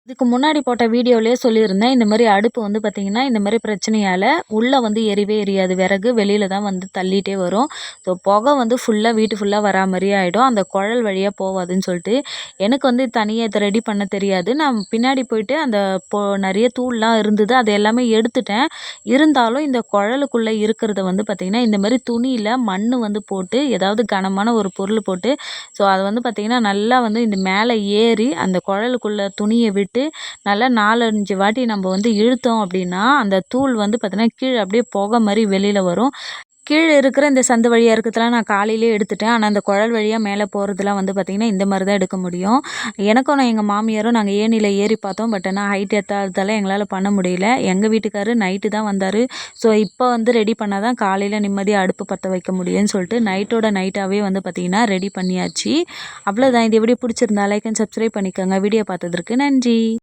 இதுக்கு முன்னாடி போட்ட வீடியோலயே சொல்லியிருந்தேன். இந்த மாரி அடுப்பு வந்து பார்த்தீங்கன்னா, இந்த மாரி பிரச்சனையால உள்ள வந்து எரியவே எரியாது. விறகு வெளியில தான் வந்து தள்ளிட்டே வரும். ஸோ புகை வந்து ஃபுல்லா வீட்டு ஃபுல்லா வரா மாரி ஆயிடும். அந்த குழல் வழியா போவாதுன்னு சொல்லிட்டு, எனக்கு வந்து தனியா இத ரெடி பண்ண தெரியாது. நான் பின்னாடி போயிட்டு அந்த நெறைய தூள்லாம் இருந்தது. அது எல்லாமே எடுத்துட்டேன். இருந்தாலும் இந்த குழலுக்குள்ள இருக்கிறத வந்து பார்த்தீங்கன்னா, இந்த மாரி துணியில மண்ணு வந்து போட்டு, ஏதாவது கனமான ஒரு பொருள் போட்டு, ஸோ அது வந்து பார்த்தீங்கன்னா, நல்லா வந்து இந்த மேலே ஏறி அந்த குழலுக்குள்ள துணிய விட்டு நல்லா 4, 5 வாட்டி நம்ம வந்து இழுத்தோம் அப்படின்னா, அந்த தூள் வந்து பார்த்தீங்கன்னா, கீழ அப்படியே புகை மாரி வெளியில வரும். கீழ இருக்கிற இந்த சந்து வழியா இருக்கிறதெல்லாம் நான் காலையிலேயே எடுத்துட்டேன். ஆனா, அந்த குழல் வழியா மேல போறதெல்லாம் வந்து பார்த்தீங்கன்னா, இந்த மாரி தான் எடுக்க முடியும். நான் எங்க மாமியாரும் நாங்க ஏணியில ஏறி பார்த்தோம். பட் ஆனா ஹைட் எத்தாததால எங்களால பண்ண முடியல. எங்க வீட்டுக்காரரு நைட்டு தான் வந்தாரு. ஸோ, இப்ப வந்து ரெடி பண்ணா தான் காலையில நிம்மதியா அடுப்பு பத்த வைக்க முடியும்னு சொல்லிட்டு நைட்டோட நைட்டாவே வந்து பார்த்தீங்கன்னா, ரெடி பண்ணியாச்சு. அவ்வளோதான். இந்த வீடியோ பிடிச்சிருந்தா லைக் அண்ட் சப்ஸ்கிரைப் பண்ணிக்கோங்க. வீடியோ பார்த்ததற்கு நன்றி.